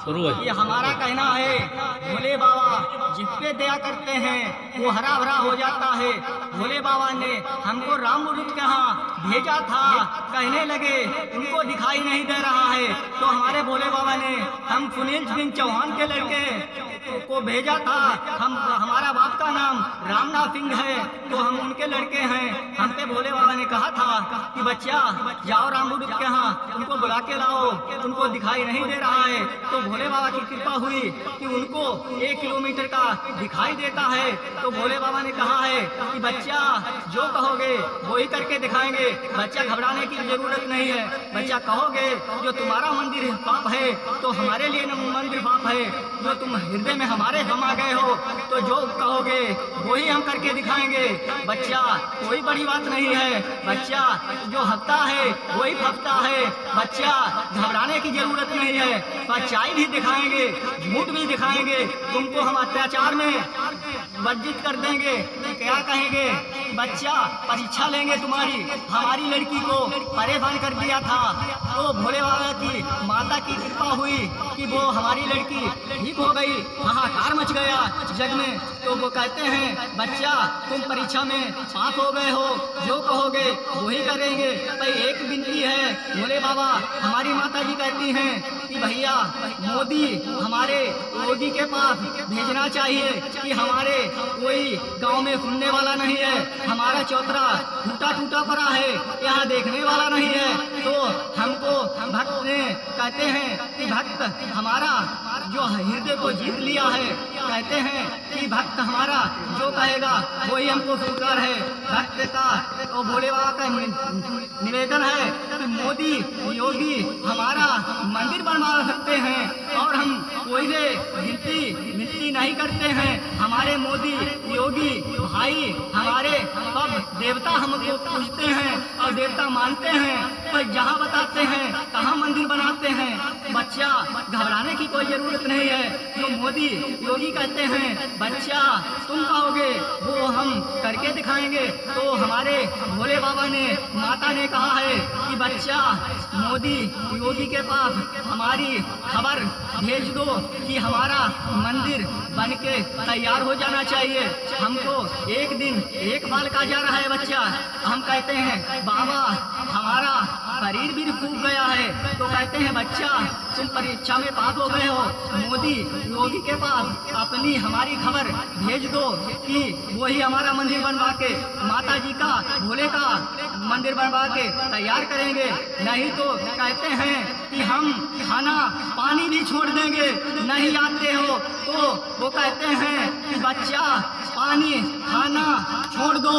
शुरू है। ये हमारा कहना है, भोले बाबा जिस पे दया करते हैं वो हरा भरा हो जाता है। भोले बाबा ने हमको रामरूप के यहाँ भेजा था, कहने लगे उनको दिखाई नहीं दे रहा है, तो हमारे भोले बाबा ने हम सुनील सिंह चौहान के लड़के को भेजा था। हमारा बाप का नाम रामनाथ सिंह है, तो हम उनके लड़के हैं। हम पे भोले बाबा ने कहा था कि बच्चा जाओ रामरूप के यहाँ, उनको बुला के लाओ, उनको दिखाई नहीं दे रहा है। तो भोले बाबा की कृपा हुई कि उनको 1 किलोमीटर का दिखाई देता है। तो भोले बाबा ने कहा है कि बच्चा जो कहोगे वही करके दिखाएंगे, बच्चा घबराने की जरूरत नहीं है। बच्चा कहोगे जो तुम्हारा मंदिर पाप है तो हमारे लिए मंदिर पाप है, जो तुम हृदय में हमारे समा गए हो तो जो कहोगे वही हम करके दिखाएंगे। बच्चा कोई बड़ी बात नहीं है, बच्चा जो हफ्ता है वही फपता है। बच्चा घबराने की जरूरत नहीं है, सच्चाई भी दिखाएंगे, झूठ भी दिखाएंगे, तुमको हम अत्याचार में वर्जित कर देंगे। क्या कहेंगे बच्चा परीक्षा लेंगे तुम्हारी, हमारी लड़की को परेशान कर दिया था। तो भोले बाबा की माता की कृपा हुई कि वो हमारी लड़की ठीक हो गई, हाहाकार मच गया जग में। तो वो कहते हैं बच्चा तुम परीक्षा में पास हो गए हो, जो कहोगे वही करेंगे। भाई एक विनती है, भोले बाबा हमारी माता जी कहती हैं कि भैया मोदी हमारे योगी के पास भेजना चाहिए कि हमारे कोई गांव में सुनने वाला नहीं है, हमारा चौतरा टूटा टूटा पड़ा है, यहाँ देखने वाला नहीं है। तो हमको भक्त ने कहते हैं कि भक्त हमारा जो हृदय को जीत लिया है, कहते हैं कि भक्त हमारा जो कहेगा वही हमको स्वीकार है। भक्त का तो भोले बाबा का निवेदन है कि मोदी योगी हमारा मंदिर बनवा सकते हैं और हम कोई से गिनती नहीं करते हैं। हमारे मोदी योगी भाई हमारे सब देवता हमको पूजते हैं और देवता मानते हैं, पर जहाँ बताते हैं कहाँ मंदिर बनाते हैं। बच्चा घबराने की कोई जरूरत नहीं है, जो मोदी योगी कहते हैं बच्चा तुम कहोगे वो हम करके दिखाएंगे। तो हमारे भोले बाबा ने माता ने कहा है कि बच्चा मोदी योगी के पास हमारी खबर भेज दो कि हमारा मंदिर बन के तैयार हो जाना चाहिए। हमको एक दिन एक बाल का जा रहा है बच्चा, हम कहते हैं बाबा हमारा शरीर भी फूक गया है। तो कहते हैं बच्चा तुम परीक्षा में पास हो गए हो, मोदी योगी के पास अपनी हमारी खबर भेज दो कि वही हमारा मंदिर बनवा के माता जी का भोले का मंदिर बनवा के तैयार करेंगे। नहीं तो कहते हैं कि हम खाना पानी भी छोड़ देंगे, नहीं आते हो तो वो कहते हैं कि बच्चा पानी खाना छोड़ दो,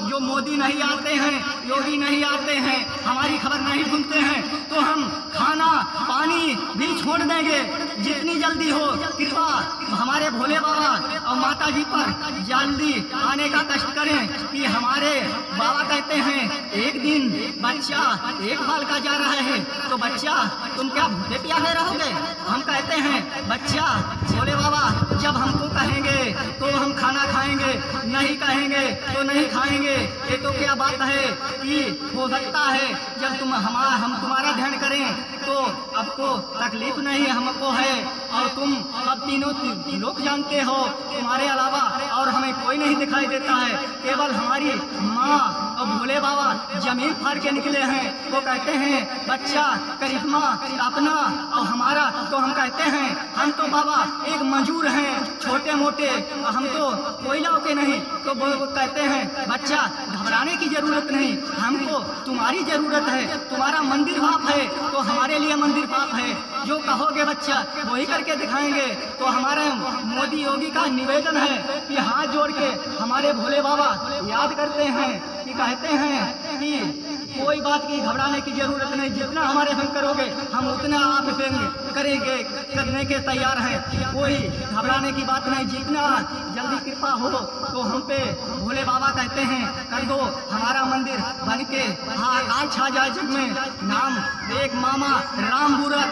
जो मोदी नहीं आते हैं योगी नहीं आते हैं हमारी खबर नहीं सुनते हैं तो हम खाना पानी भी छोड़ देंगे। जितनी जल्दी हो कृपा हमारे भोले बाबा और माता जी पर जल्दी आने का कष्ट करें कि हमारे बाबा कहते हैं एक दिन बच्चा एक साल का जा रहा है तो बच्चा तुम क्या भूखे प्यासे रहोगे। हम कहते हैं बच्चा भोले बाबा जब हमको कहेंगे तो हम खाना खाएंगे, नहीं कहेंगे तो नहीं खाएंगे। ये तो क्या बात है कि हो सकता है जब हम तुम्हारा ध्यान करें तो आपको तकलीफ नहीं हमको है, और तुम सब तीनों लोग जानते हो तुम्हारे अलावा और हमें कोई नहीं दिखाई देता है। केवल हमारी माँ और भोले बाबा जमीन फाड़ के निकले हैं। वो कहते हैं बच्चा करिश्मा अपना और हमारा, तो हम कहते हैं हम तो बाबा एक मजूर हैं छोटे मोटे, हम तो कोयला के नहीं। तो वो कहते हैं बच्चा घबराने की जरूरत नहीं, हमको तुम्हारी जरूरत है, तुम्हारा मंदिर पाप है तो हमारे लिए मंदिर पाप है, जो कहोगे बच्चा वही करके दिखाएंगे। तो हमारे मोदी योगी का निवेदन है कि हाथ जोड़ के हमारे भोले बाबा याद करते हैं कि कहते हैं कि कोई बात की घबराने की जरूरत नहीं, जितना हमारे संग करोगे हम उतना आप संग करेंगे, करने के तैयार हैं। कोई घबराने की बात नहीं, जितना जल्दी कृपा हो तो हम पे भोले बाबा कहते हैं कर दो हमारा मंदिर बन के हाहाकार छा जाए जग में। नाम एक मामा राम बुरत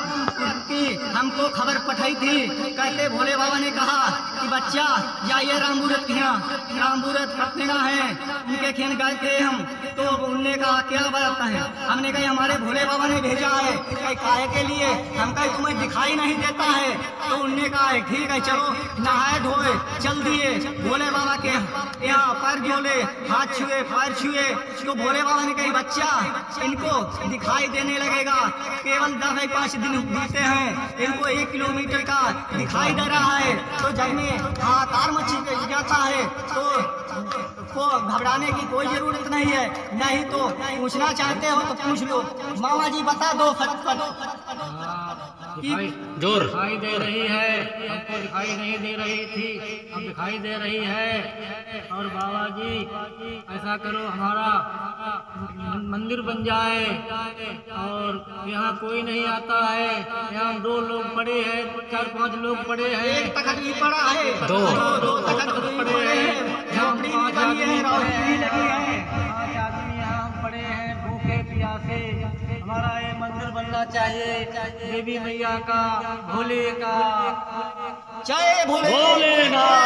की हमको खबर पठाई थी, कहते भोले बाबा ने कहा कि बच्चा जाइए रामूरत के यहाँ, रामूरत पटना है, उनके खेन गए थे हम। तो उनने कहा क्या बात है? हमने कहा हमारे भोले बाबा ने भेजा है। कहीं काहे के लिए? हम कहे तुम्हें दिखाई नहीं देता है। तो उनने कहा ठीक है चलो नहाए धोए चल दिए भोले बाबा के यहाँ, पैर धोले, हाथ छुए, पैर छुए। तो भोले बाबा ने कही बच्चा इनको दिखाई देने लगेगा, केवल 10-5 दिन बीते हैं, इनको 1 किलोमीटर का दिखाई दे रहा है। तो जब में हाहाकार मच जाता है तो घबराने की कोई जरूरत नहीं है। नहीं तो पूछना चाहते हो तो पूछ लो। मामा जी बता दो फटफट जोर दिखाई दे रही है, हमको दिखाई नहीं दे रही थी, अब दिखाई दे रही है। और बाबा जी ऐसा करो हमारा मंदिर बन जाए, और यहाँ कोई नहीं आता है। यहाँ 2 लोग पड़े हैं, 4-5 लोग पड़े हैं, एक तखत भी पड़ा है, 2 तखत भी पड़े हैं, झोपड़ी भी बनी है, रोशनी लगी है। 5 आदमी यहाँ पड़े हैं भूखे प्यासे। हमारा ये मंदिर बनना चाहिए, देवी मैया का, भोले का। जय भोले भोलेनाथ।